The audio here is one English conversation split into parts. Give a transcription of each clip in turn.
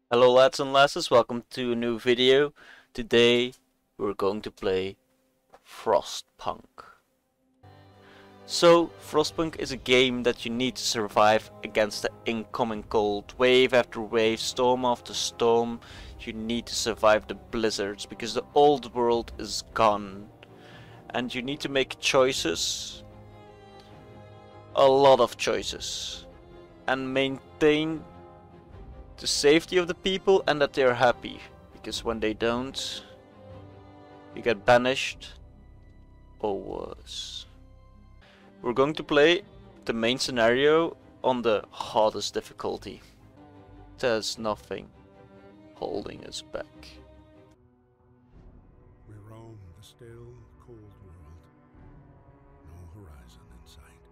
Hello lads and lasses, welcome to a new video. Today we're going to play Frostpunk. So, Frostpunk is a game that you need to survive against the incoming cold. Wave after wave, storm after storm. You need to survive the blizzards because the old world is gone. And you need to make choices. A lot of choices. And maintain the safety of the people and that they are happy, because when they don't, you get banished or worse. We're going to play the main scenario on the hardest difficulty. There's nothing holding us back. We roam the still, cold world, no horizon in sight.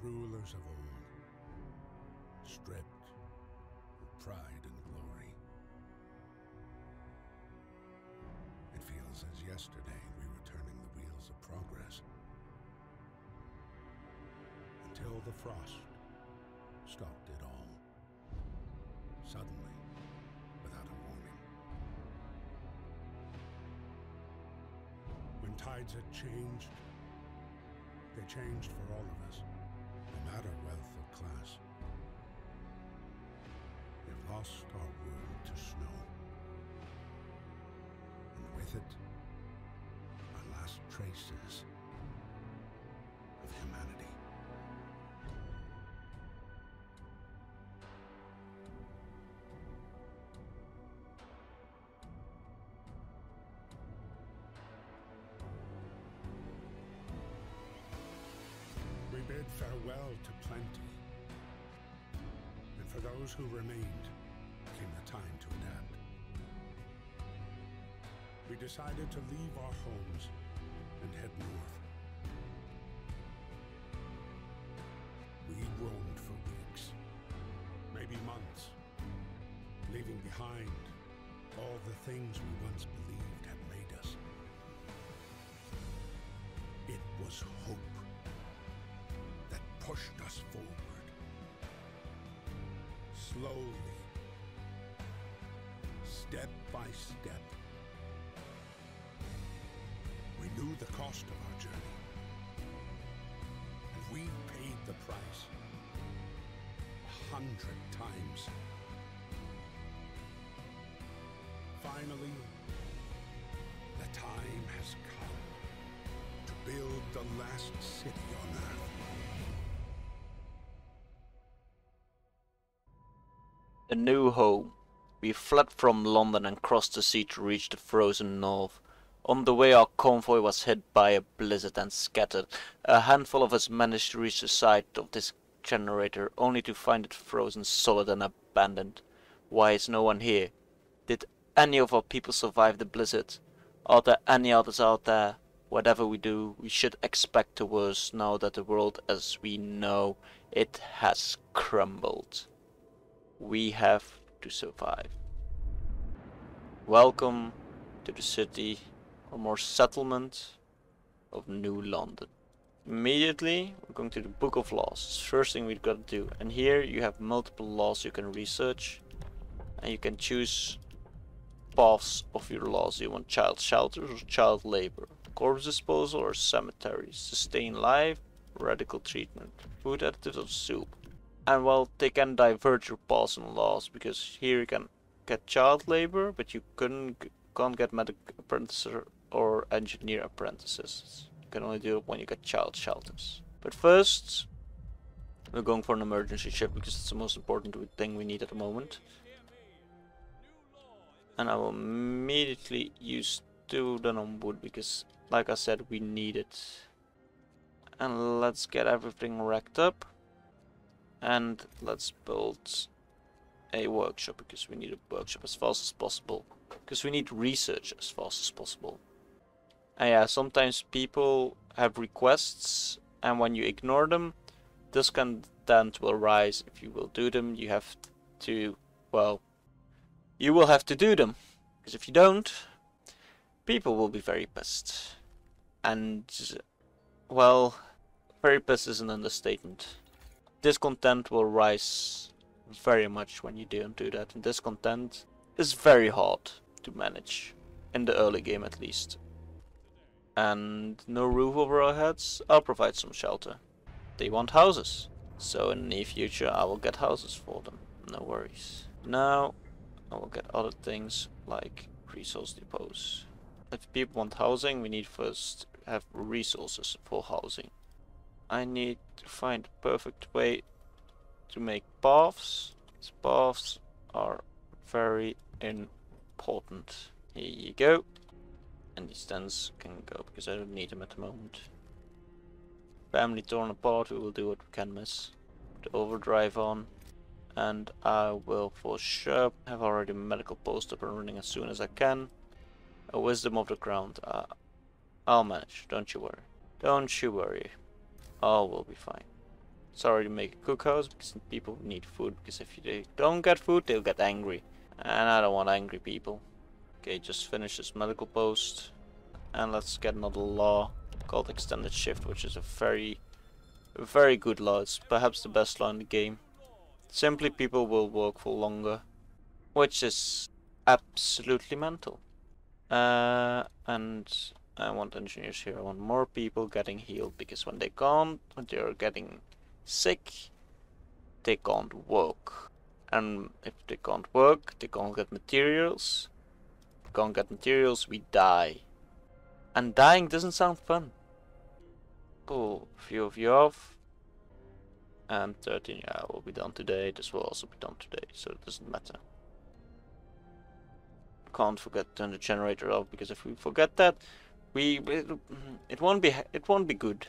The rulers of old, stripped of pride and glory. It feels as yesterday we were turning the wheels of progress, until the frost stopped it all, suddenly, without a warning. When tides had changed, they changed for all of us, no matter wealth or class. We've lost our world to snow, and with it, our last traces of humanity. We bid farewell to plenty, and for those who remained came the time to adapt. We decided to leave our homes and head north. We roamed for weeks, maybe months, leaving behind all the things we once believed had made us. It was hope that pushed us forward. Slowly, step by step. We knew the cost of our journey, and we paid the price 100 times. Finally, the time has come to build the last city on Earth. A new home. We fled from London and crossed the sea to reach the frozen north. On the way our convoy was hit by a blizzard and scattered. A handful of us managed to reach the site of this generator, only to find it frozen solid and abandoned. Why is no one here? Did any of our people survive the blizzard? Are there any others out there? Whatever we do, we should expect the worst now that the world as we know it has crumbled. We have to survive. Welcome to the city, or more settlement, of New London. Immediately, we're going to the Book of Laws. It's the first thing we've got to do. And here you have multiple laws you can research. And you can choose paths of your laws. You want child shelters or child labor, corpse disposal or cemeteries, sustain life, radical treatment, food additives or soup. And well, they can diverge your paths and laws, because here you can get child labor, but you can't get medic apprentices or engineer apprentices. You can only do it when you get child shelters. But first, we're going for an emergency ship because it's the most important thing we need at the moment. And I will immediately use student on wood because, like I said, we need it. And let's get everything racked up. And let's build a workshop, because we need a workshop as fast as possible. Because we need research as fast as possible. And yeah, sometimes people have requests, and when you ignore them, discontent will rise. If you will do them, you have to, well, you will have to do them. Because if you don't, people will be very pissed. And, well, very pissed is an understatement. Discontent will rise very much when you don't do that. And discontent is very hard to manage, in the early game at least. And no roof over our heads, I'll provide some shelter. They want houses, so in the near future I will get houses for them, no worries. Now I will get other things like resource depots. If people want housing, we need first have resources for housing. I need to find the perfect way to make paths. These paths are very important. Here you go. And these stands can go because I don't need them at the moment. Family torn apart, we will do what we can miss. Put the overdrive on. And I will for sure have already a medical post up and running as soon as I can. A wisdom of the ground. I'll manage, don't you worry. Don't you worry. All will be fine. Sorry to make a cookhouse because people need food, because if they don't get food they'll get angry. And I don't want angry people. Okay, just finish this medical post. And let's get another law called extended shift, which is a very good law. It's perhaps the best law in the game. Simply people will work for longer, which is absolutely mental. And I want engineers here. I want more people getting healed, because when they're getting sick, they can't work. And if they can't work, they can't get materials. If they can't get materials, we die. And dying doesn't sound fun. Cool, a few of you off. And 13, yeah, will be done today. This will also be done today, so it doesn't matter. Can't forget to turn the generator off, because if we forget that, it won't be good.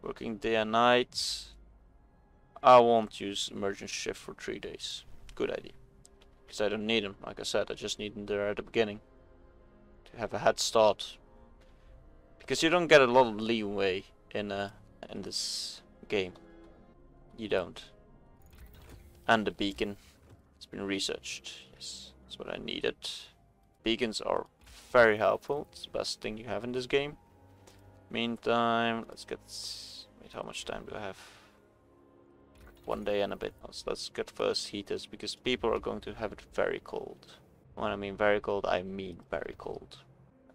Working day and night. I won't use emergency shift for 3 days. Good idea. Because I don't need them. Like I said, I just need them there at the beginning to have a head start. Because you don't get a lot of leeway in this game. You don't. And the beacon has been researched. Yes, that's what I needed. Beacons are very helpful. It's the best thing you have in this game. Meantime, let's get... Wait, how much time do I have? 1 day and a bit. Let's get first heaters, because people are going to have it very cold. When I mean very cold, I mean very cold.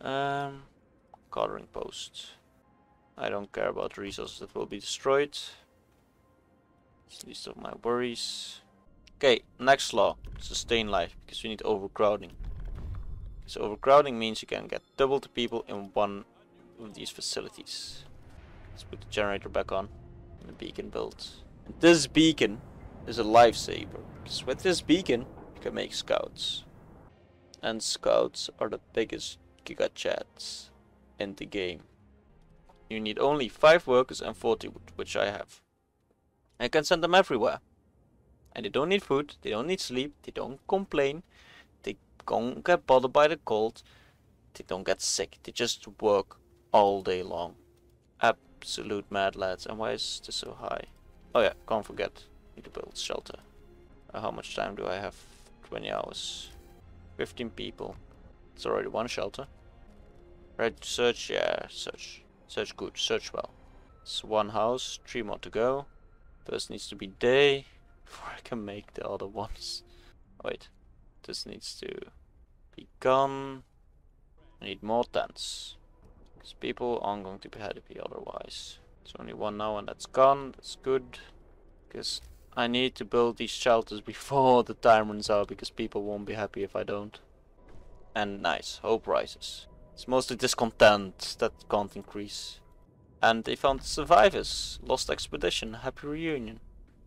Coloring post. I don't care about resources that will be destroyed. It's least of my worries. Okay, next law. Sustain life, because we need overcrowding. So overcrowding means you can get double the people in one of these facilities. Let's put the generator back on and the beacon built. And this beacon is a lifesaver, because with this beacon you can make scouts. And scouts are the biggest giga chats in the game. You need only 5 workers and 40 wood, which I have. I can send them everywhere. And they don't need food, they don't need sleep, they don't complain, they don't get bothered by the cold, they don't get sick, they just work all day long. Absolute mad lads. And why is this so high? Oh yeah, can't forget, need to build shelter. How much time do I have? 20 hours. 15 people. It's already 1 shelter. Ready to search? Yeah, search. Search good, search well. It's 1 house, 3 more to go. First needs to be day before I can make the other ones. Wait, this needs to be gone. I need more tents, because people aren't going to be happy otherwise. There's only 1 now and that's gone. That's good, because I need to build these shelters before the time runs out, because people won't be happy if I don't. And nice, hope rises. It's mostly discontent that can't increase. And they found survivors. Lost expedition. Happy reunion.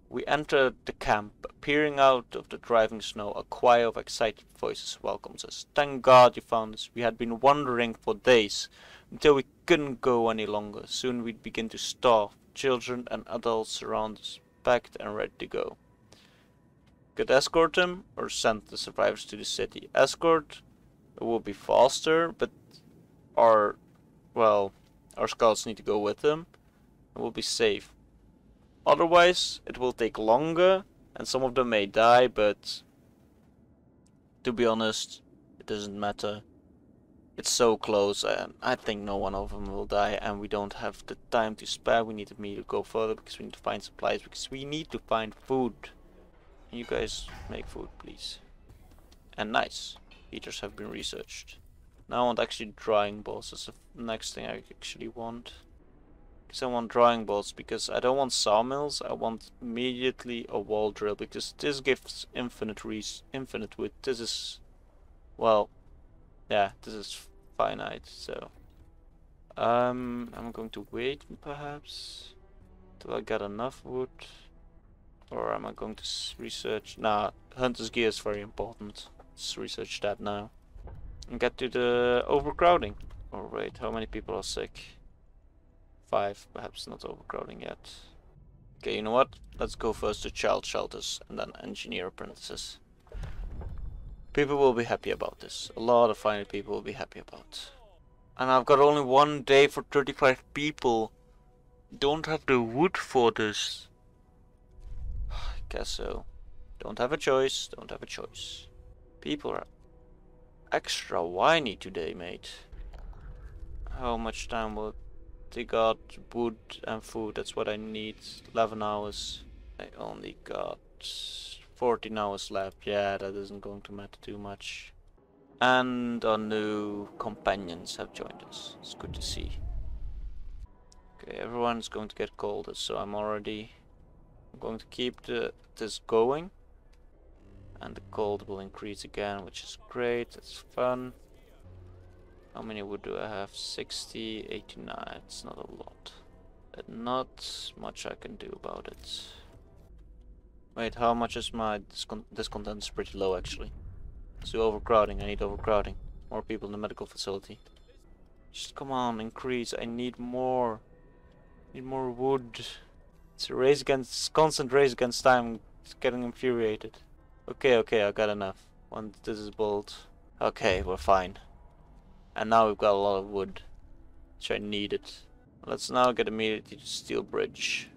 We entered the camp. Peering out of the driving snow, a choir of excited voices welcomes us. Thank God you found us. We had been wandering for days, until we couldn't go any longer. Soon we'd begin to starve. Children and adults surround us, packed and ready to go. Could escort them, or send the survivors to the city. Escort, it will be faster, but our scouts need to go with them, and we'll be safe. Otherwise, it will take longer, and some of them may die, but to be honest, it doesn't matter. It's so close, and I think no one of them will die, and we don't have the time to spare. We need to go further because we need to find supplies, because we need to find food. You guys make food, please. And nice, heaters have been researched. Now I want actually drying boards. That's the next thing I actually want. Because I want drying boards, because I don't want sawmills. I want immediately a wall drill, because this gives infinite wood. This is, well, yeah, this is finite. So I'm going to wait perhaps till I get enough wood, or am I going to research? Nah, hunter's gear is very important. Let's research that now and get to the overcrowding. Oh wait, how many people are sick? 5, perhaps not overcrowding yet. Okay, you know what? Let's go first to child shelters and then engineer apprentices. People will be happy about this. A lot of fine people will be happy about. And I've got only 1 day for 35 people. Don't have the wood for this. I guess so. Don't have a choice. Don't have a choice. People are extra whiny today, mate. How much time will they got? Wood and food, that's what I need. 11 hours. I only got 14 hours left. Yeah, that isn't going to matter too much. And our new companions have joined us. It's good to see. Okay, everyone's going to get colder, so I'm going to keep this going. And the cold will increase again, which is great. It's fun. How many wood do I have? 60, 89. It's not a lot. Not much I can do about it. Wait, how much is my discontent? Is pretty low actually. Let's do overcrowding. I need overcrowding. More people in the medical facility. Just come on, increase. I need more. Need more wood. It's a race against, constant race against time. It's getting infuriated. Okay, I got enough. Once this is built. Okay, we're fine. And now we've got a lot of wood, which I needed. Let's now get immediately to steel bridge.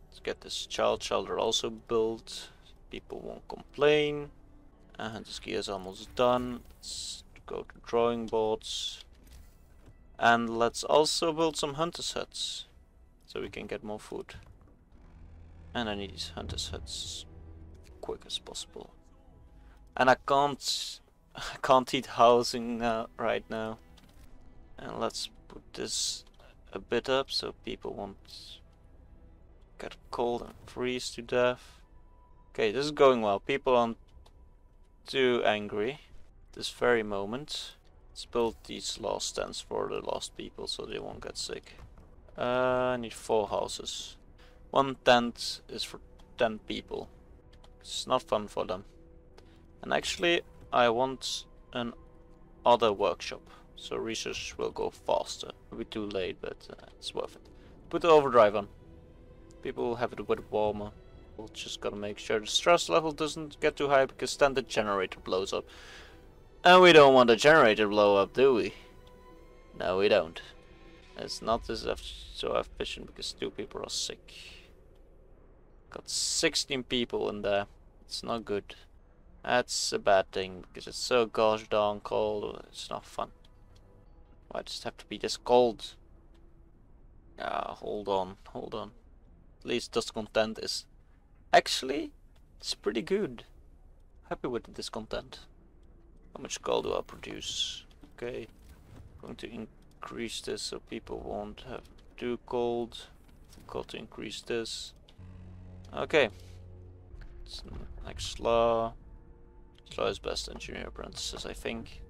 Let's get this child shelter also built. People won't complain. And the ski is almost done. Let's go to drawing boards. And let's also build some hunter's huts, so we can get more food. And I need these hunter's huts quick as possible. And I can't eat housing right now. And let's put this a bit up so people won't get cold and freeze to death. Okay, this is going well. People aren't too angry this very moment. Let's build these last tents for the lost people so they won't get sick. I need 4 houses. 1 tent is for 10 people. It's not fun for them. And actually I want an other workshop, so research will go faster. It'll be too late, but it's worth it. Put the overdrive on. People will have it a bit warmer. We'll just gotta make sure the stress level doesn't get too high, because then the generator blows up. And we don't want the generator to blow up, do we? No, we don't. It's not as so efficient because 2 people are sick. Got 16 people in there. It's not good. That's a bad thing because it's so gosh darn cold. It's not fun. Why does it have to be this cold? Ah, hold on. At least discontent is actually, it's pretty good. Happy with the discontent. How much coal do I produce? Okay, going to increase this so people won't have too cold. Got to increase this. Okay. Next law. Slow is best engineer apprentices, I think.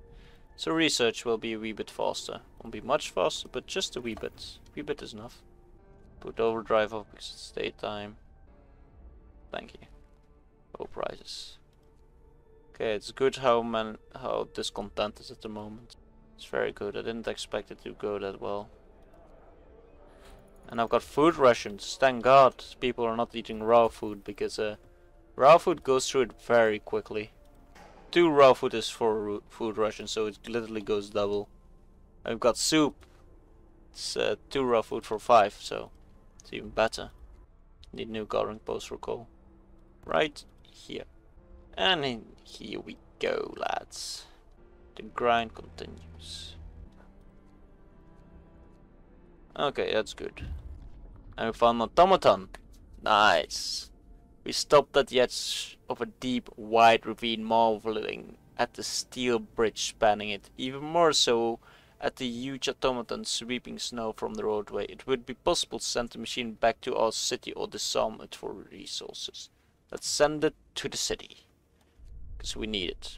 So research will be a wee bit faster. Won't be much faster, but just a wee bit. Wee bit is enough. Put overdrive up because it's daytime. Thank you. Low prices. Okay, it's good how discontent is at the moment. It's very good. I didn't expect it to go that well. And I've got food rations. Thank God people are not eating raw food, because raw food goes through it very quickly. 2 raw food is 4 food rations, so it literally goes double. I've got soup. It's 2 raw food for 5, so it's even better. Need new gathering post for coal. Right here. And here we go, lads. The grind continues. Okay, that's good. And we found an automaton. Nice. We stopped at the edge of a deep, wide ravine, marveling at the steel bridge spanning it. Even more so at the huge automaton sweeping snow from the roadway. It would be possible to send the machine back to our city or disarm it for resources. Let's send it to the city. Because we need it.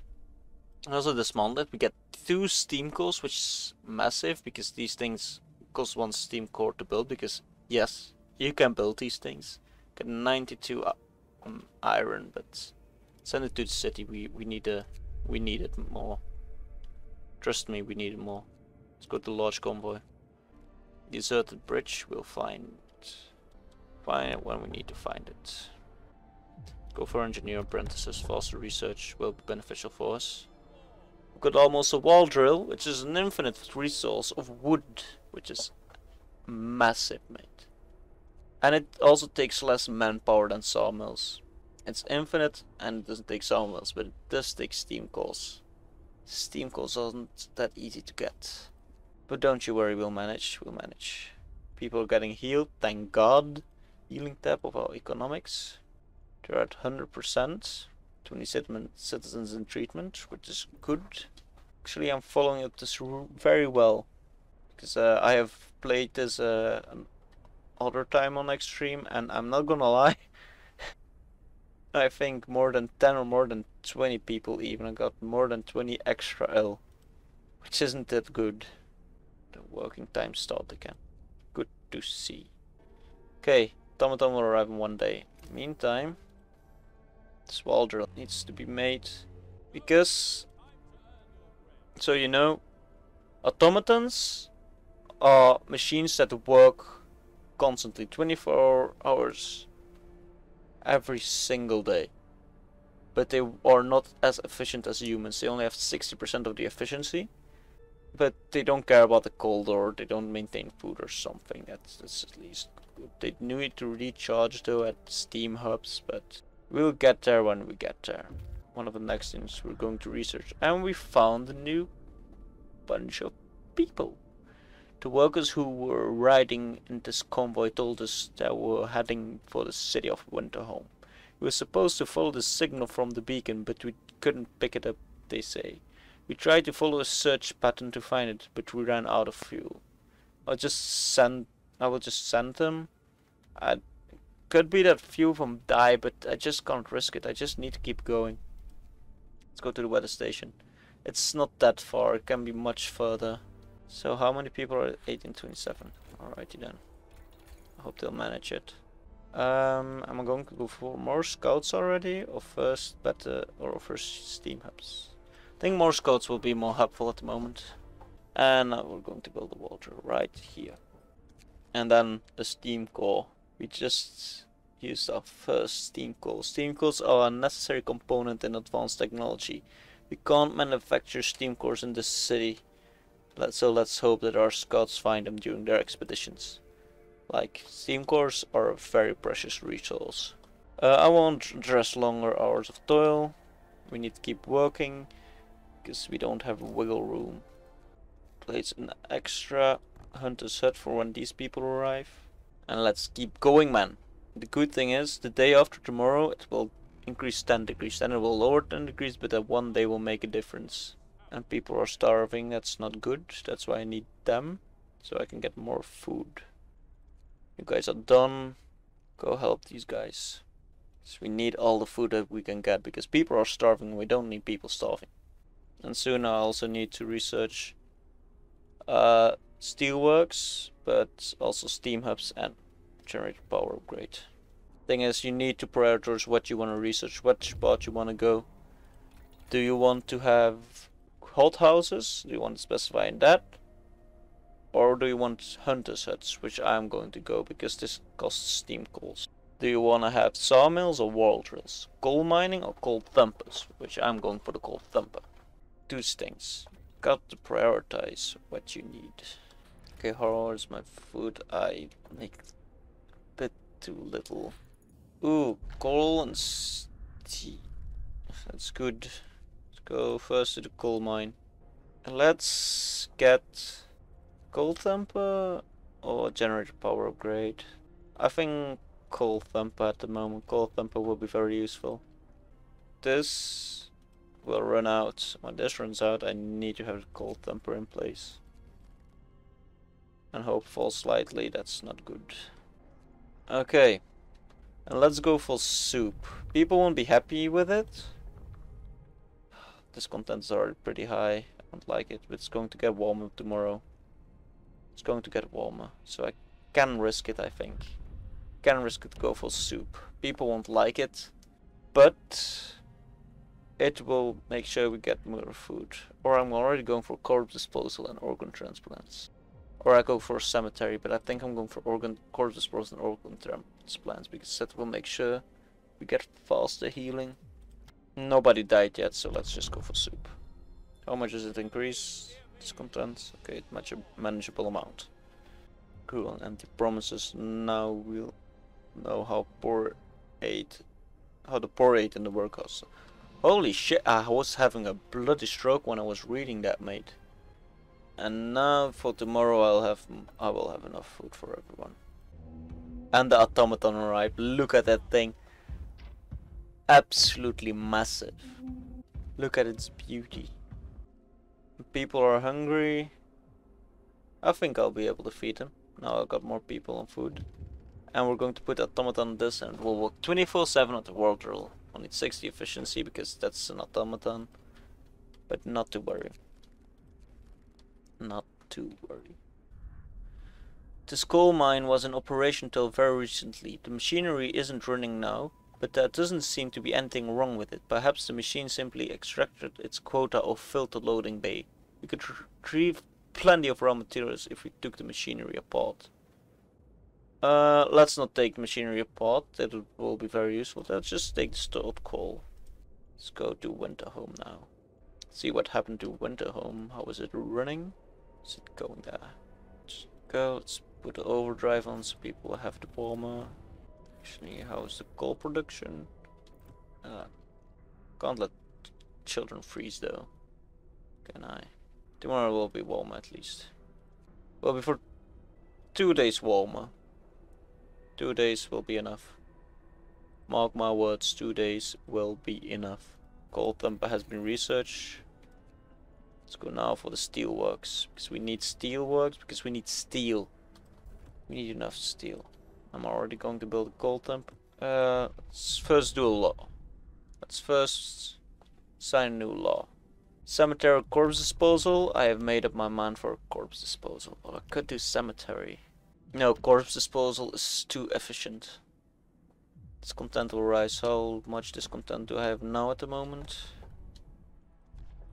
And also dismount it. We get 2 steam cores, which is massive because these things cost 1 steam core to build. Because yes, you can build these things. Get 92 iron, but send it to the city. We need it more. Trust me, we need it more. Let's go to the large convoy. Deserted bridge. We'll find it when we need to find it. Go for engineer apprentices. Faster research will be beneficial for us. We've got almost a wall drill, which is an infinite resource of wood, which is massive, mate. And it also takes less manpower than sawmills. It's infinite and it doesn't take sawmills, but it does take steam cores. Steam cores aren't that easy to get. But don't you worry, we'll manage. People are getting healed, thank God. Healing tab of our economics. They're at 100%. 20 citizens in treatment, which is good. Actually, I'm following up this very well. Because I have played this other time on Extreme, and I'm not gonna lie. I think more than 10 or more than 20 people even. I got more than 20 extra L. Which isn't that good. The working time start again. Good to see. Okay, automaton will arrive in 1 day. Meantime, this wall drill needs to be made. Because, so you know, automatons are machines that work constantly, 24 hours every single day. But they are not as efficient as humans. They only have 60% of the efficiency. But they don't care about the cold, or they don't maintain food or something. That's at least good. They need to recharge though at steam hubs, but we'll get there when we get there. One of the next things we're going to research. And we found a new bunch of people. The workers who were riding in this convoy told us that we were heading for the city of Winterholm. We were supposed to follow the signal from the beacon, but we couldn't pick it up, they say. We tried to follow a search pattern to find it, but we ran out of fuel. I will just send them. It could be that few of them die, but I just can't risk it. I just need to keep going. Let's go to the weather station. It's not that far, it can be much further. So how many people are at 1827? Alrighty then. I hope they'll manage it. Am I going to go for more scouts already, or first steam hubs? I think more scouts will be more helpful at the moment. And now we're going to build a wall drill right here. And then the steam core. We just used our first steam core. Steam cores are a necessary component in advanced technology. We can't manufacture steam cores in this city. So let's hope that our scouts find them during their expeditions. Like, steam cores are a very precious resource. I won't address longer hours of toil. We need to keep working, because we don't have wiggle room. Place an extra hunter's hut for when these people arrive. And let's keep going, man. The good thing is, the day after tomorrow it will increase 10 degrees. Then it will lower 10 degrees, but that 1 day will make a difference. And people are starving, that's not good. That's why I need them, so I can get more food. You guys are done. Go help these guys. So we need all the food that we can get, because people are starving. We don't need people starving. And soon I also need to research steelworks, but also steam hubs and generator power upgrade. Thing is, you need to prioritize what you want to research, which spot you want to go. Do you want to have hot houses? Do you want to specify in that? Or do you want hunters huts, which I'm going to go because this costs steam coals. Do you want to have sawmills or wall drills? Coal mining or coal thumpers, which I'm going for the coal thumper. Two things. Got to prioritize what you need. Okay, how is my food? I make a bit too little. Ooh, coal and tea. That's good. Let's go first to the coal mine. Let's get cold temper or generator power upgrade. I think cold temper at the moment. Cold temper will be very useful. This will run out. When this runs out, I need to have the cold temper in place. And hope falls slightly, that's not good. Okay. And let's go for soup. People won't be happy with it. This content is already pretty high. I don't like it, but it's going to get warmer tomorrow. It's going to get warmer, so I can risk it, I think. Can risk it to go for soup. People won't like it, but it will make sure we get more food. Or I'm already going for corpse disposal and organ transplants. Or I go for a cemetery, but I think I'm going for corpse disposal and organ transplants because that will make sure we get faster healing. Nobody died yet, so let's just go for soup. How much does it increase? Discontent. Okay, much a manageable amount. Cool, and empty promises. Now we'll know how the poor ate in the workhouse. Holy shit! I was having a bloody stroke when I was reading that, mate. And now for tomorrow, I will have enough food for everyone. And the automaton arrived. Look at that thing. Absolutely massive. Look at its beauty. People are hungry. I think I'll be able to feed them. Now I've got more people and food. And we're going to put automaton on this and it will work 24/7 at the world drill. Only 60 efficiency because that's an automaton. But not to worry. Not to worry. This coal mine was in operation till very recently. The machinery isn't running now, but there doesn't seem to be anything wrong with it. Perhaps the machine simply extracted its quota or filled the loading bay. We could retrieve plenty of raw materials if we took the machinery apart. Let's not take the machinery apart, that will be very useful. Let's just take the stored coal. Let's go to Winterhome now. See what happened to Winterhome. How is it running? Is it going there? Let's go, let's put the overdrive on so people have the warmer. Actually, how's the coal production? Can't let children freeze though. Can I? Tomorrow will be warmer at least. Well, before 2 days warmer. 2 days will be enough. Mark my words, 2 days will be enough. Cold temper has been researched. Let's go now for the steelworks. Because we need steelworks, because we need steel. We need enough steel. I'm already going to build a cold temp. Let's first do a law. Let's first sign a new law. Cemetery corpse disposal. I have made up my mind for corpse disposal. Or I could do cemetery. No, corpse disposal is too efficient. Discontent will rise. How much discontent do I have now at the moment?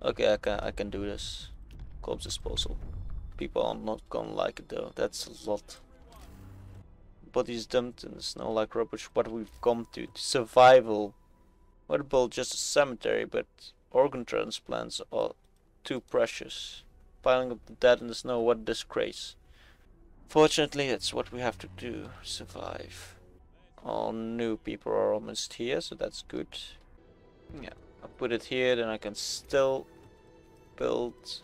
Okay, I can do this. Corpse disposal. People are not gonna like it though. That's a lot. Bodies dumped in the snow like rubbish. What we've come to. Survival. What about just a cemetery, but organ transplants are too precious. Piling up the dead in the snow, what a disgrace. Fortunately, that's what we have to do. Survive. All new people are almost here, so that's good. Yeah, I'll put it here, then I can still build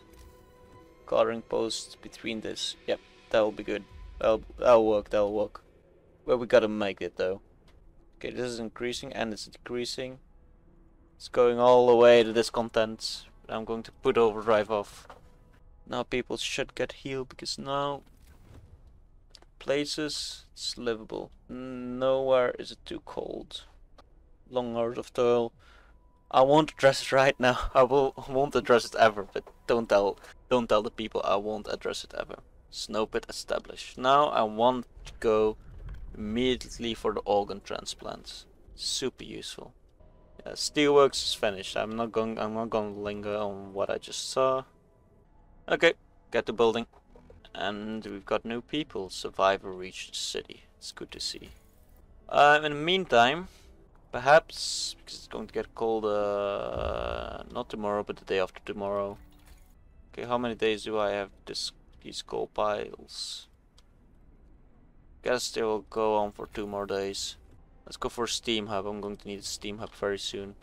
guarding posts between this. Yep, that will be good. That'll work. Well, we gotta make it though. Okay, this is increasing and it's decreasing. It's going all the way to discontent. I'm going to put overdrive off. Now people should get healed because now places it's livable. Nowhere is it too cold. Long hours of toil. I won't address it right now. I won't address it ever, but don't tell the people I won't address it ever. Snow pit established. Now I want to go immediately for the organ transplants. Super useful. Yeah, steelworks is finished. I'm not going to linger on what I just saw. Okay, get to building. And we've got new people. Survivor reached the city. It's good to see. In the meantime, perhaps because it's going to get cold. Not tomorrow, but the day after tomorrow. Okay, how many days do I have these coal piles? Guess they will go on for 2 more days. Let's go for a steam hub. I'm going to need a steam hub very soon.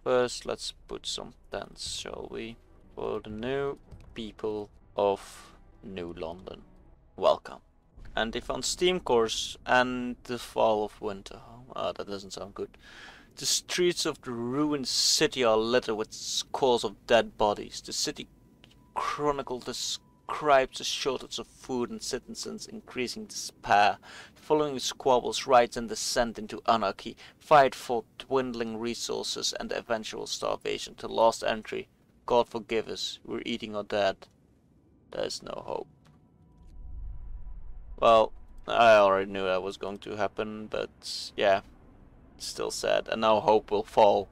First, let's put some tents, shall we? For the new people of New London. Welcome. And they found steam cores and the fall of winter. That doesn't sound good. The streets of the ruined city are littered with scores of dead bodies. The city chronicle describes a shortage of food and citizens' increasing despair. Following squabbles, riots and descent into anarchy, fight for dwindling resources and eventual starvation. To last entry, God forgive us, we're eating our dead. There's no hope. Well, I already knew that was going to happen, but yeah, it's still sad. And now hope will fall.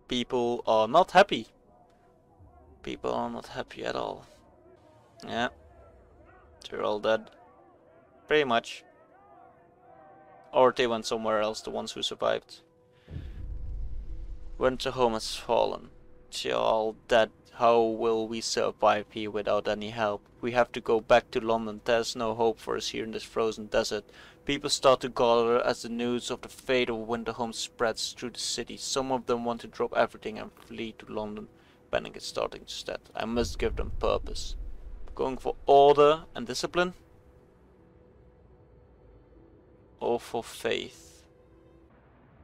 People are not happy. People are not happy at all. Yeah, they're all dead. Pretty much. Or they went somewhere else, the ones who survived. Winter home has fallen. They're all dead. How will we survive here without any help? We have to go back to London. There's no hope for us here in this frozen desert. People start to gather as the news of the fate of Winterhome spreads through the city. Some of them want to drop everything and flee to London. Panic is starting to set. I must give them purpose. Going for order and discipline? Or for faith?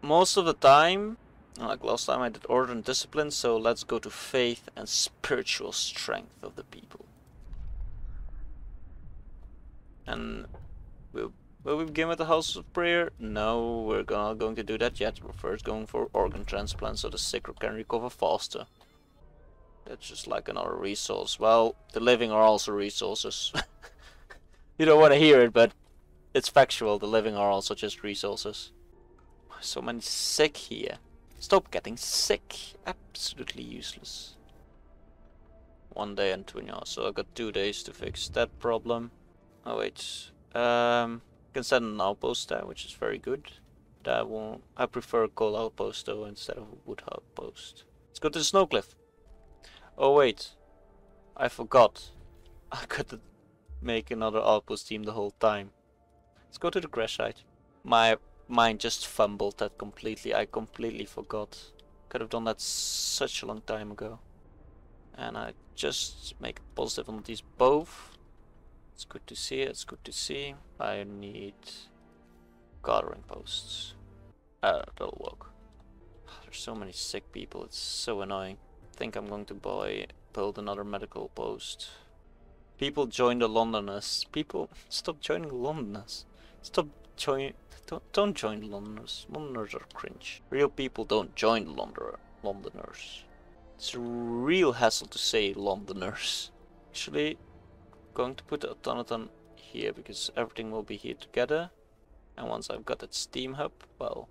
Most of the time, like last time, I did order and discipline, so let's go to faith and spiritual strength of the people. And will we begin with the house of prayer? No, we're not going to do that yet. We're first going for organ transplants so the sick can recover faster. That's just like another resource. Well, the living are also resources. You don't want to hear it, but it's factual. The living are also just resources. So many sick here. Stop getting sick. Absolutely useless. 1 day and 20 hours. So I got 2 days to fix that problem. Oh wait. Can send an outpost there, which is very good. But I prefer a coal outpost though instead of a wood outpost. Let's go to the snow cliff. Oh wait. I forgot. I could make another outpost team the whole time. Let's go to the crash site. My mind just fumbled that completely. I completely forgot. Could have done that such a long time ago. And I just make it positive on these both. It's good to see. It's good to see. I need gathering posts. That'll work. There's so many sick people. It's so annoying. I think I'm going to build another medical post. People join the Londoners. People, stop joining the Londoners. Stop joining. Don't join the Londoners. Londoners are cringe. Real people don't join the Londoners. It's a real hassle to say Londoners. Actually, I'm going to put the automaton here because everything will be here together. And once I've got that steam hub, well,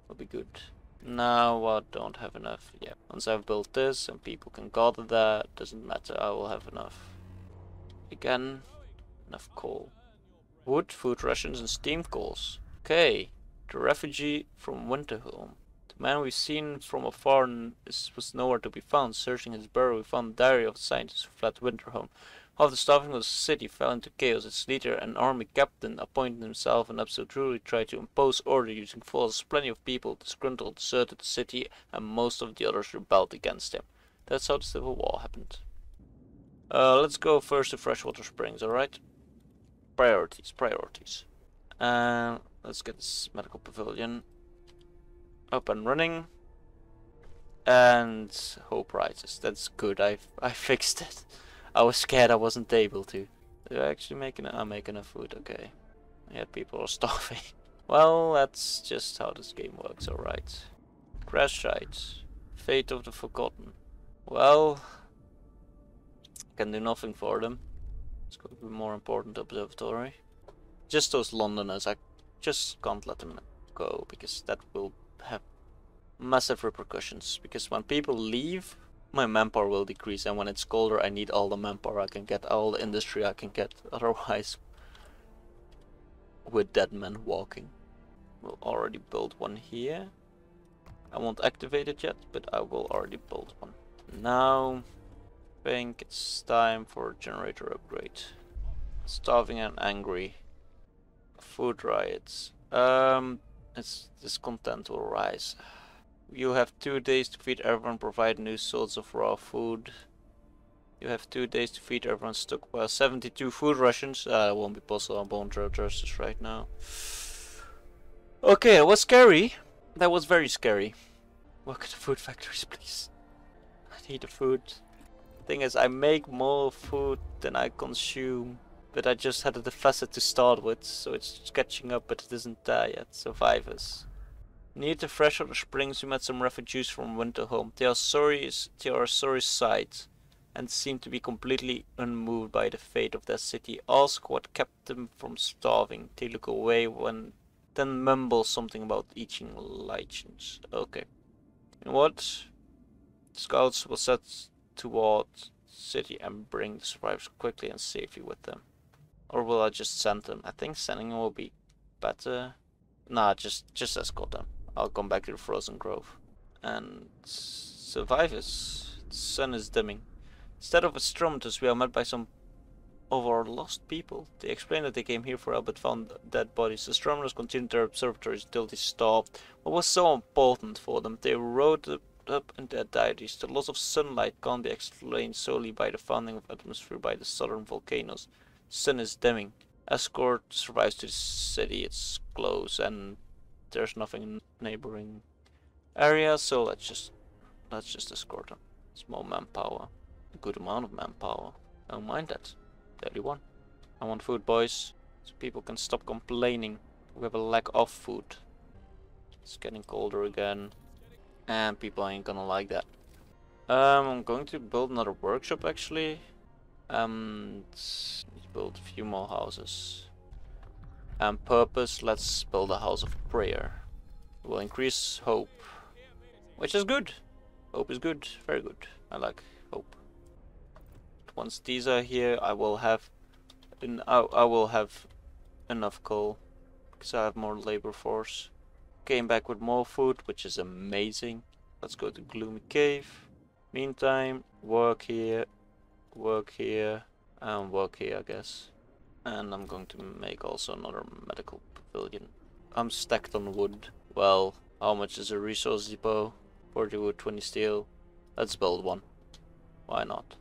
it'll be good. Now I don't have enough. Yeah, once I've built this and people can gather there, doesn't matter. I will have enough. Again, enough coal. Wood, food rations, and steam coals. Okay, the refugee from Winterhome. The man we've seen from afar was nowhere to be found. Searching his burrow, we found the diary of the scientist who fled Winterhome. Half the staffing of the city fell into chaos. Its leader, an army captain, appointed himself and absolutely tried to impose order using force. Plenty of people, disgruntled, deserted the city, and most of the others rebelled against him. That's how the Civil War happened. Let's go first to Freshwater Springs, alright? Priorities. Let's get this medical pavilion up and running. And hope rises. That's good. I fixed it. I was scared I wasn't able to. Did I actually make enough? I'm making enough food. Okay. Yet people are starving. Well, that's just how this game works. Alright. Crash site. Fate of the Forgotten. Well, can do nothing for them. It's going to be more important observatory. Just those Londoners, I just can't let them go because that will have massive repercussions. Because when people leave, my manpower will decrease, and when it's colder, I need all the manpower I can get, all the industry I can get. Otherwise, with dead men walking. We'll already build one here. I won't activate it yet, but I will already build one. Now, I think it's time for a generator upgrade. Starving and angry. Food riots. Its discontent will rise. You have 2 days to feed everyone, provide new sorts of raw food. You have 2 days to feed everyone, stockpile 72 food rations. That won't be possible, I won't draw justice right now. Okay, it was scary. That was very scary. Work at the food factories, please. I need the food. Thing is, I make more food than I consume. But I just had a deficit to start with, so it's catching up, but it isn't there yet. Survivors. Near the freshwater springs, we met some refugees from Winterhome. They are sorry sight, and seem to be completely unmoved by the fate of their city. Ask what kept them from starving. They look away then mumble something about eating lichens. Okay. You know what? Scouts will set toward the city and bring the survivors quickly and safely with them. Or will I just send them? I think sending them will be better. Nah, just escort them. I'll come back to the Frozen Grove. And survivors. The sun is dimming. Instead of astronomers, we are met by some of our lost people. They explained that they came here for help but found dead bodies. Astronomers continued their observatories until they stopped. What was so important for them? They wrote up in their diaries. The loss of sunlight can't be explained solely by the founding of atmosphere by the southern volcanoes. Sun is dimming. Escort survives to the city. It's close and there's nothing in neighboring areas, so let's just escort them. Small manpower. A good amount of manpower. I don't mind that. 31. I want food, boys. So people can stop complaining. We have a lack of food. It's getting colder again. And people ain't gonna like that. I'm going to build another workshop actually. Let's build a few more houses. And purpose, let's build a house of prayer. It will increase hope. Which is good. Hope is good. Very good. I like hope. Once these are here, I will have enough coal because I have more labor force. Came back with more food, which is amazing. Let's go to Gloomy Cave. Meantime, work here, and work here, I guess. And I'm going to make also another medical pavilion. I'm stacked on wood. Well, how much is a resource depot? 40 wood, 20 steel. Let's build one. Why not?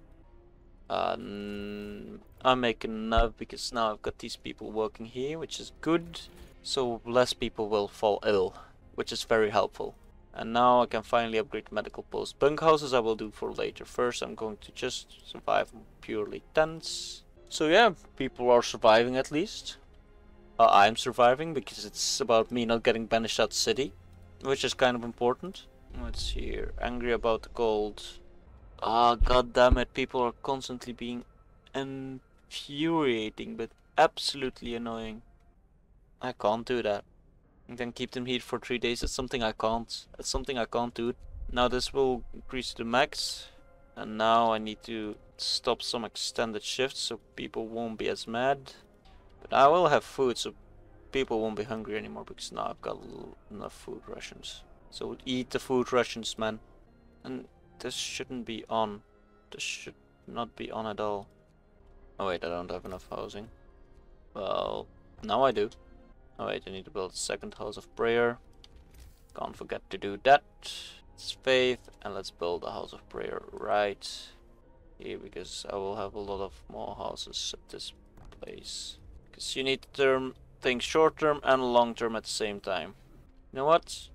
I'm making enough because now I've got these people working here, which is good. So less people will fall ill, which is very helpful. And now I can finally upgrade medical post. Bunkhouses I will do for later. First I'm going to just survive on purely tents. So yeah, people are surviving at least. I'm surviving because it's about me not getting banished out of the city, which is kind of important. Let's see here. Angry about the cold. Ah, god damn it, people are constantly being infuriating, but absolutely annoying. I can't do that. And then keep them here for 3 days. That's something I can't. That's something I can't do. Now this will increase to the max. And now I need to stop some extended shifts so people won't be as mad. But I will have food so people won't be hungry anymore because now I've got enough food rations. So eat the food rations, man. And this shouldn't be on. This should not be on at all. Oh wait, I don't have enough housing. Well, now I do. Oh wait, I need to build a second house of prayer. Can't forget to do that. It's faith, and let's build a house of prayer right here because I will have a lot of more houses at this place. Because you need to think short term and long term at the same time. You know what?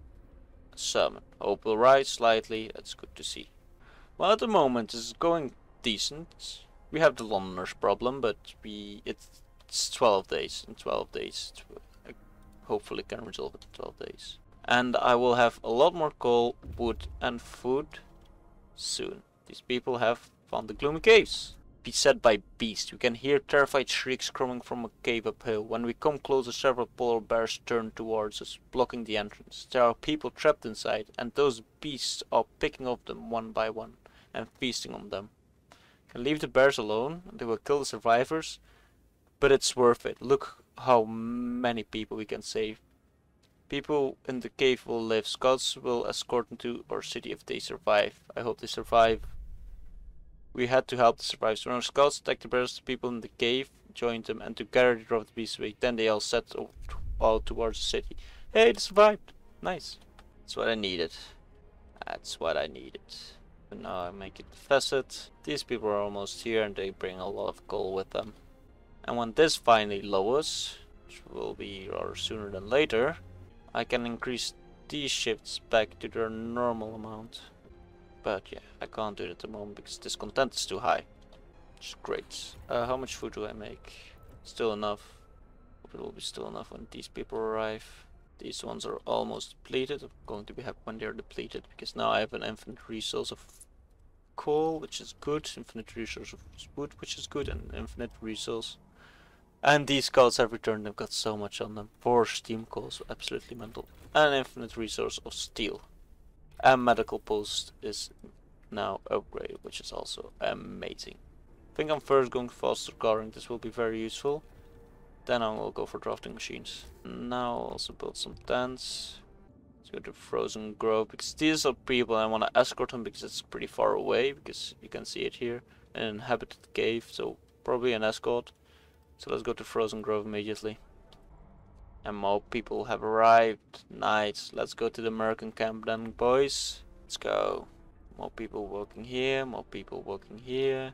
Sermon. Hope will rise slightly. That's good to see. Well, at the moment it's going decent. We have the Londoners problem, but it's 12 days. In 12 days, I hopefully can resolve it in 12 days. And I will have a lot more coal, wood, and food soon. These people have found the gloomy caves. Beset by beasts. You can hear terrified shrieks coming from a cave uphill. When we come closer, several polar bears turn towards us, blocking the entrance. There are people trapped inside, and those beasts are picking up them one by one and feasting on them. You can leave the bears alone, they will kill the survivors, but it's worth it. Look how many people we can save. People in the cave will live. Scouts will escort them to our city if they survive. I hope they survive. We had to help the survivors. When our scouts attacked the bears, the people in the cave joined them, and together they drove the beasts away. Then they all set out towards the city. Hey, they survived. Nice. That's what I needed. That's what I needed. And now I make it facet. These people are almost here and they bring a lot of coal with them. And when this finally lowers, which will be rather sooner than later, I can increase these shifts back to their normal amount. But yeah, I can't do it at the moment because this content is too high. Which is great. How much food do I make? Still enough. It will be still enough when these people arrive. These ones are almost depleted. I'm going to be happy when they're depleted because now I have an infinite resource of coal, which is good. Infinite resource of wood, which is good, and infinite resource. And these scouts have returned. They've got so much on them. 4 steam coals, absolutely mental. And infinite resource of steel. And medical post is now upgraded, which is also amazing. I think I'm first going faster carring. This will be very useful. Then I will go for drafting machines. Now I'll also build some tents. Let's go to Frozen Grove because these are people I want to escort them because it's pretty far away because you can see it here. An inhabited cave, so probably an escort. So let's go to Frozen Grove immediately. And more people have arrived. Nice. Let's go to the American camp then, boys. Let's go. More people working here, more people working here.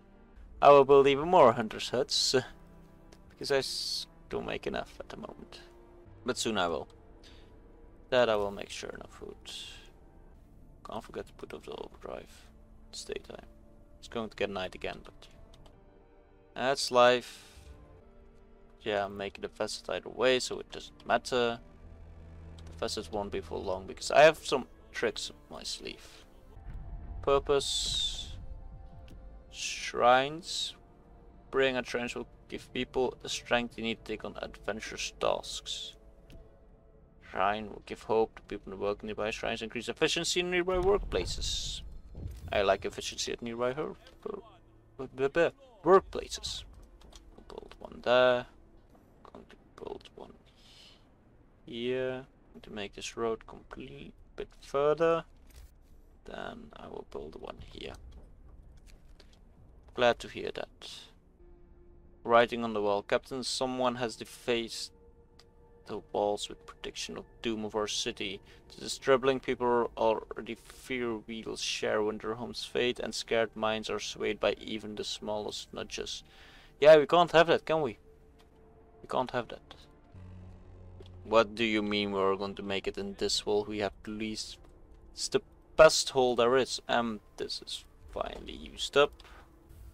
I will build even more hunters' huts. Because I don't make enough at the moment. But soon I will. That I will make sure enough food. Can't forget to put off the overdrive. It's daytime. It's going to get night again, but that's life. Yeah, I'm making the facet either way, so it doesn't matter. The facet won't be for long because I have some tricks up my sleeve. Purpose. Shrines. Bring a shrine will give people the strength they need to take on adventurous tasks. Shrine will give hope to people who work nearby. Shrines increase efficiency in nearby workplaces. I like efficiency at nearby workplaces. We'll build one there. Going to build one here. Going to make this road complete a bit further. Then I will build one here. Glad to hear that. Writing on the wall. Captain, someone has defaced the walls with prediction of doom of our city. This troubling people already fear we will share Winterhome's fate, and scared minds are swayed by even the smallest nudges. Yeah, we can't have that, can we? We can't have that. What do you mean we're going to make it in this wall? We have to least... It's the best hole there is. This is finally used up.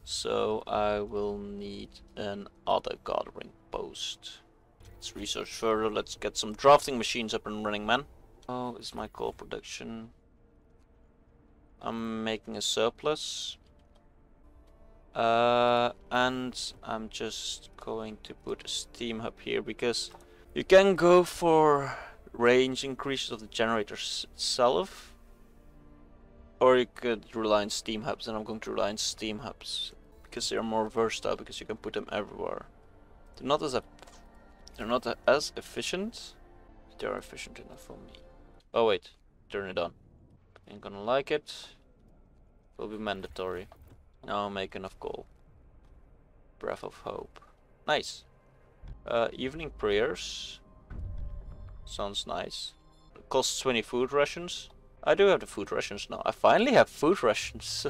So I will need another gathering post. Let's research further. Let's get some drafting machines up and running, man. Oh, is my coal production? I'm making a surplus. And I'm just going to put a steam hub here because you can go for range increases of the generators itself. Or you could rely on steam hubs, and I'm going to rely on steam hubs because they are more versatile because you can put them everywhere. They're not as efficient. They are efficient enough for me. Oh wait, turn it on. Ain't gonna like it. Will be mandatory. Now I'll make enough coal. Breath of hope. Nice. Evening prayers. Sounds nice. It costs 20 food rations. I do have the food rations now. I finally have food rations.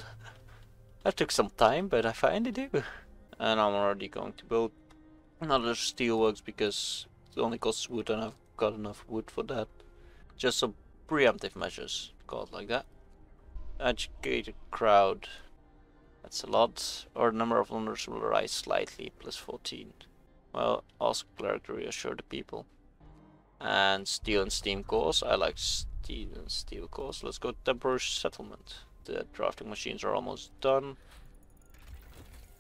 That took some time, but I finally do. And I'm already going to build another steelworks because it only costs wood and I've got enough wood for that. Just some preemptive measures, call it like that. Educated crowd. That's a lot. Or the number of Londoners will rise slightly, plus 14. Well, ask cleric to reassure the people. And steel and steam cores. I like steel and steel cores. Let's go temporary settlement. The drafting machines are almost done.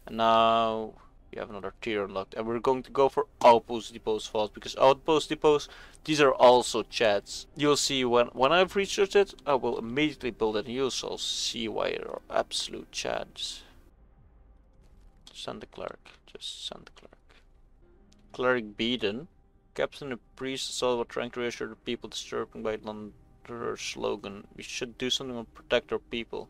And now we have another tier unlocked. And we're going to go for outpost depots fast. Because outpost depots, these are also chads. You'll see when I've researched it, I will immediately build it. And you'll also see why they are absolute chads. Send the cleric. Just send the cleric. Cleric Beeden. Captain and priest Salva trying to reassure the people disturbing by Londoner's slogan. We should do something to protect our people.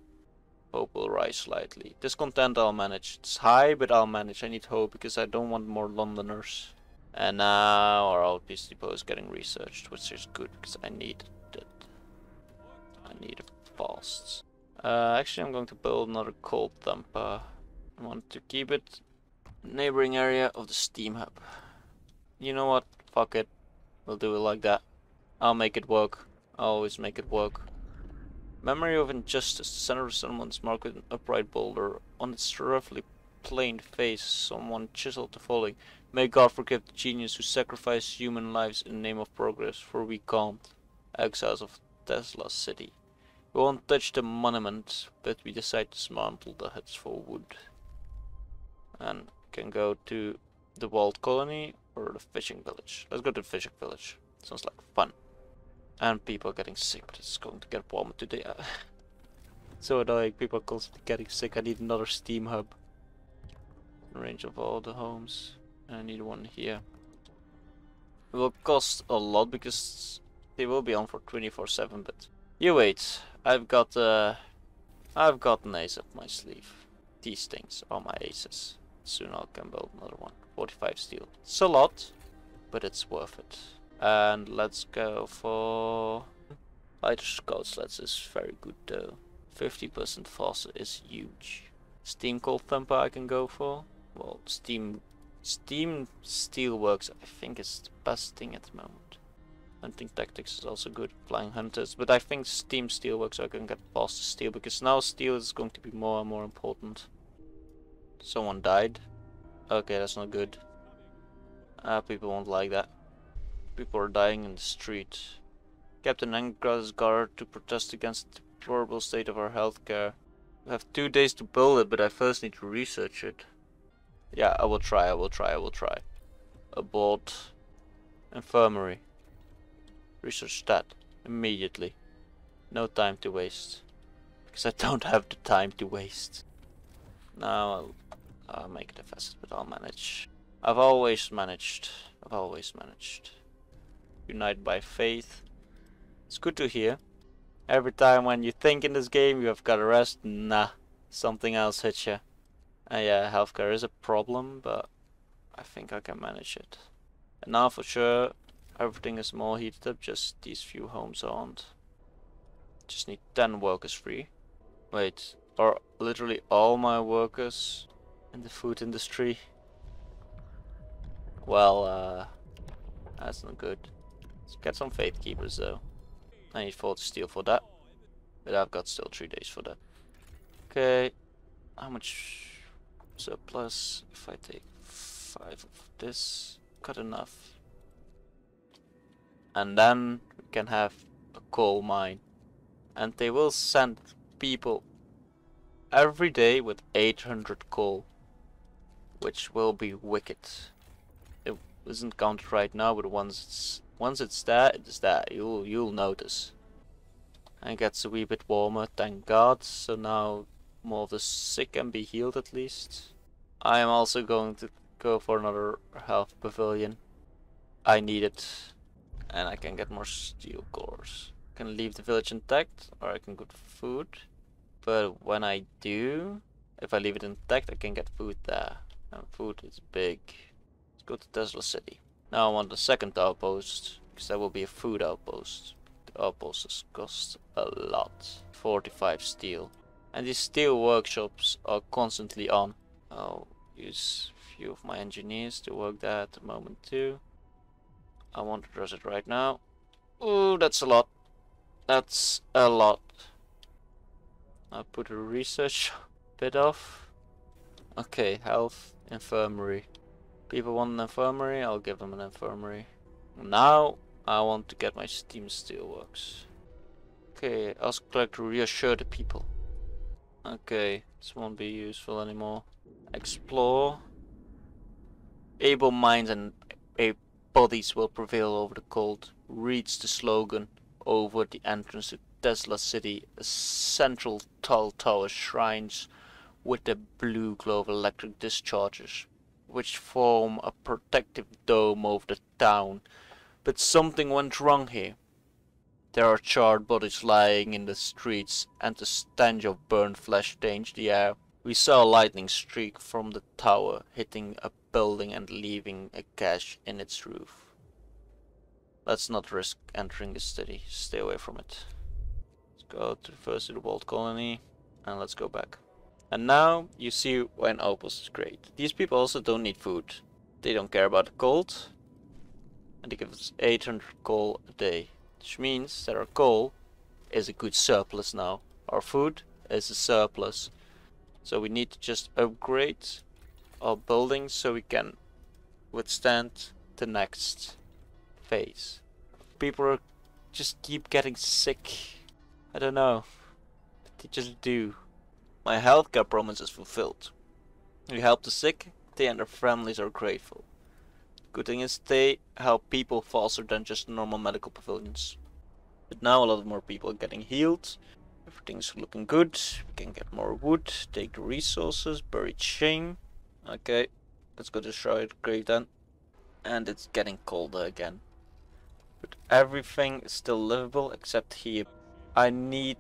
Hope will rise slightly. Discontent I'll manage. It's high, but I'll manage. I need hope because I don't want more Londoners. And now our outpost depot is getting researched, which is good because I need it. I need fast. Actually, I'm going to build another cold temper. I want to keep it neighboring area of the steam hub. You know what? Fuck it. We'll do it like that. I'll make it work. I'll always make it work. Memory of Injustice. The center of the settlement is marked with an upright boulder. On its roughly plain face, someone chiseled the following: "May God forgive the genius who sacrificed human lives in the name of progress, for we can't. Exiles of Tesla City." We won't touch the monument, but we decide to dismantle the huts for wood. And can go to the walled colony or the fishing village. Let's go to the fishing village. Sounds like fun. And people are getting sick, but it's going to get warmer today. So annoying, people are constantly getting sick. I need another steam hub. Range of all the homes. And I need one here. It will cost a lot because they will be on for 24/7, but you wait. I've got an ace up my sleeve. These things are my aces. Soon I can build another one. 45 steel. It's a lot, but it's worth it. And let's go for lighter scout sleds is very good though. 50% faster is huge. Steam cold temper I can go for. Well, steam steelworks I think is the best thing at the moment. Hunting tactics is also good. Flying hunters, but I think steam steelworks are going to get faster steel because now steel is going to be more and more important. Someone died. Okay, that's not good. People won't like that. People are dying in the street. Captain Angra's guard to protest against the deplorable state of our healthcare. We have 2 days to build it, but I first need to research it. Yeah, I will try. Abort infirmary. Research that immediately. No time to waste. Because I don't have the time to waste. Now I'll make it a facet, but I'll manage. I've always managed. Unite by faith. It's good to hear. Every time when you think in this game you have got a rest, nah, something else hits you. And yeah, healthcare is a problem, but I think I can manage it. And now for sure, everything is more heated up, just these few homes aren't. Just need 10 workers free. Wait, are literally all my workers in the food industry? Well, that's not good. Let's get some faith keepers though. I need 40 steel for that. But I've got still 3 days for that. Okay. How much surplus if I take 5 of this? Got enough. And then we can have a coal mine. And they will send people every day with 800 coal. Which will be wicked. It isn't counted right now, but once it's there, it's there. You'll notice. And it gets a wee bit warmer, thank God. So now more of the sick can be healed at least. I am also going to go for another health pavilion. I need it. And I can get more steel cores. I can leave the village intact, or I can get food. But when I do, if I leave it intact, I can get food there. And food is big. Let's go to Tesla City. Now I want the second outpost, because that will be a food outpost. The outposts cost a lot. 45 steel. And these steel workshops are constantly on. I'll use a few of my engineers to work there at the moment too. I want to dress it right now. Ooh, that's a lot. That's a lot. I'll put a research bit off. Okay, health, infirmary. People want an infirmary, I'll give them an infirmary. Now I want to get my steam steelworks. Okay, ask clerk to reassure the people. Okay, this won't be useful anymore. Explore. Able minds and bodies will prevail over the cold. Reads the slogan over the entrance to Tesla City. A central tall tower shines with the blue glow of electric discharges, which form a protective dome over the town. But something went wrong here. There are charred bodies lying in the streets, and the stench of burned flesh stains the air. We saw a lightning streak from the tower, hitting a building and leaving a gash in its roof. Let's not risk entering the city. Stay away from it. Let's Go to first to the walled colony, and let's go back. And now you see why an outpost is great. These people also don't need food. They don't care about the gold. And they give us 800 coal a day. Which means that our coal is a good surplus now. Our food is a surplus. So we need to just upgrade our buildings so we can withstand the next phase. People are just keep getting sick. I don't know. They just do. My healthcare promise is fulfilled. We help the sick, they and their families are grateful. Good thing is they help people faster than just normal medical pavilions. But now a lot more people are getting healed. Everything's looking good. We can get more wood, take the resources, buried shame. Okay, let's go destroy the grave then. And it's getting colder again. But everything is still livable except here. I need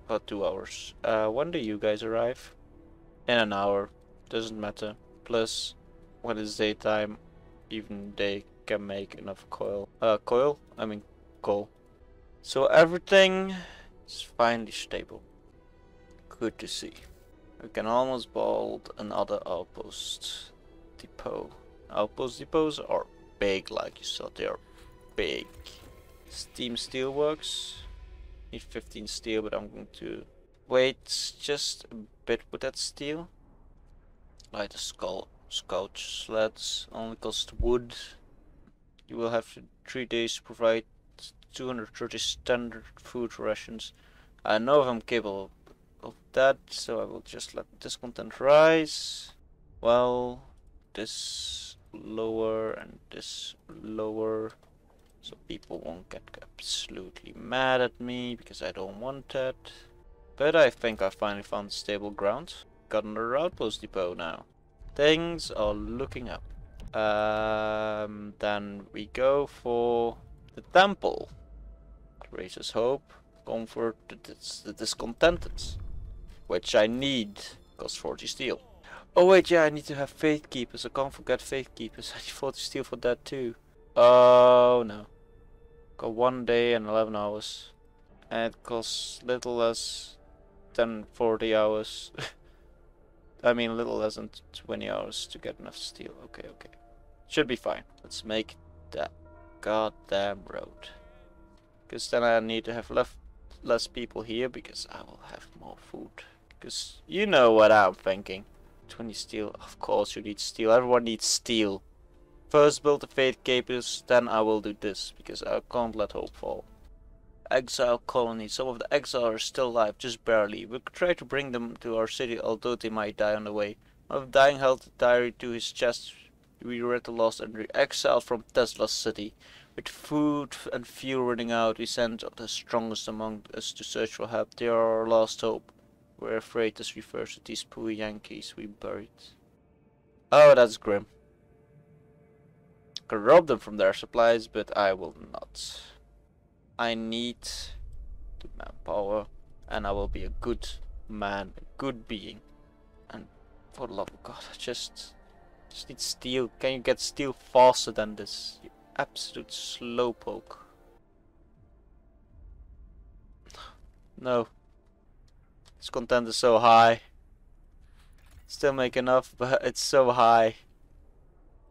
about 2 hours. When do you guys arrive? In an hour. Doesn't matter. Plus, when it's daytime, even they can make enough coal. I mean coal. So everything is finally stable. Good to see. We can almost build another outpost depot. Outpost depots are big, like you saw. They are big. Steam steelworks. Need 15 steel, but I'm going to wait just a bit with that steel. Like the scout sleds only cost wood. You will have 3 days to provide 230 standard food rations. I know if I'm capable of that, so I will just let discontent rise. Well, this lower and this lower, so people won't get absolutely mad at me because I don't want that. But I think I finally found stable ground. Got another outpost depot now. Things are looking up. Then we go for the temple. Raises hope, comfort the discontented, which I need. Costs 40 steel. Oh wait, yeah, I need to have faith keepers. I can't forget faith keepers. I need 40 steel for that too. Oh no. Got 1 day and 11 hours. And it costs little less than 40 hours. I mean, little less than 20 hours to get enough steel. Okay. Should be fine. Let's make that goddamn road. Because then I need to have less people here because I will have more food. Because you know what I'm thinking. 20 steel. Of course you need steel. Everyone needs steel. First build the faith capers, then I will do this. Because I can't let hope fall. Exile colony. Some of the exiles are still alive, just barely. We could try to bring them to our city, although they might die on the way. One of dying held the diary to his chest. We read the last entry. Exiled from Tesla's city. With food and fuel running out, we sent the strongest among us to search for help. They are our last hope. We're afraid this refers to these poor Yankees we buried. Oh, that's grim. I could rob them from their supplies, but I will not. I need the manpower, and I will be a good man, a good being. And for the love of God, I just need steel. Can you get steel faster than this? You absolute slowpoke. No. This content is so high. Still make enough, but it's so high.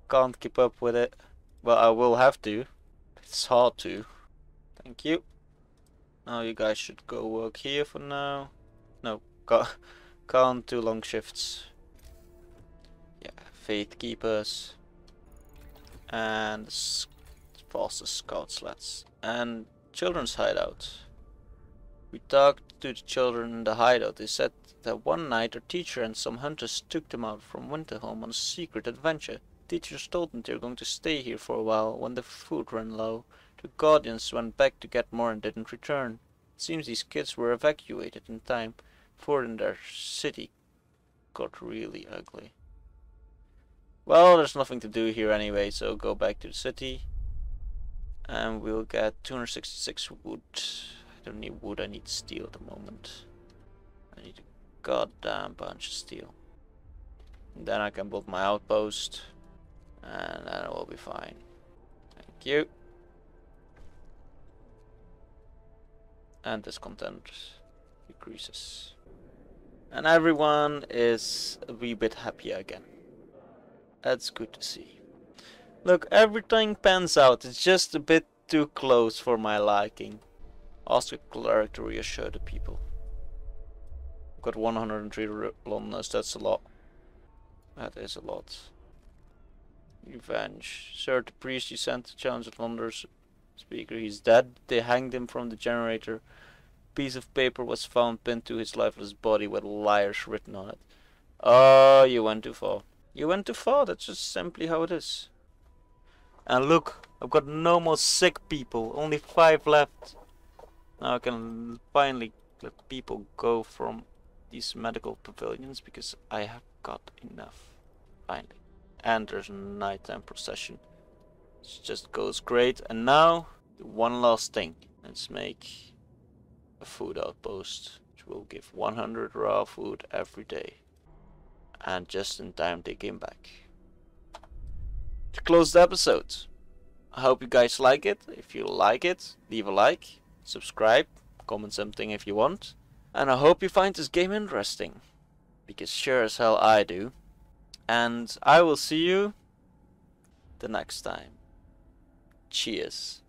Can't keep up with it. Well, I will have to. It's hard to. Thank you. Now you guys should go work here for now. No, can't do long shifts. Yeah, faith keepers. And fastest scout sleds. And children's hideout. We talked to the children in the hideout. They said that one night their teacher and some hunters took them out from Winterhome on a secret adventure. Teachers told them they were going to stay here for a while when the food ran low. The guardians went back to get more and didn't return. It seems these kids were evacuated in time before their city got really ugly. Well, there's nothing to do here anyway, so go back to the city. And we'll get 266 wood. I don't need wood, I need steel at the moment. I need a goddamn bunch of steel. And then I can build my outpost. And then it will be fine. Thank you. And discontent decreases. And everyone is a wee bit happier again. That's good to see. Look, everything pans out. It's just a bit too close for my liking. Ask a cleric to reassure the people. I've got 103 Londoners, that's a lot. That is a lot. Revenge. Sir, the priest you sent to challenge the Londoners speaker, he's dead. They hanged him from the generator. Piece of paper was found pinned to his lifeless body with liars written on it. Oh, you went too far. You went too far, that's just simply how it is. And look, I've got no more sick people, only 5 left. Now I can finally let people go from these medical pavilions because I have got enough. Finally. And there's a nighttime procession. It just goes great. And now, one last thing. Let's make a food outpost, which will give 100 raw food every day. And just in time they came back. To close the episode. I hope you guys like it. If you like it, leave a like, subscribe, comment something if you want. And I hope you find this game interesting. Because sure as hell I do. And I will see you the next time. Cheers.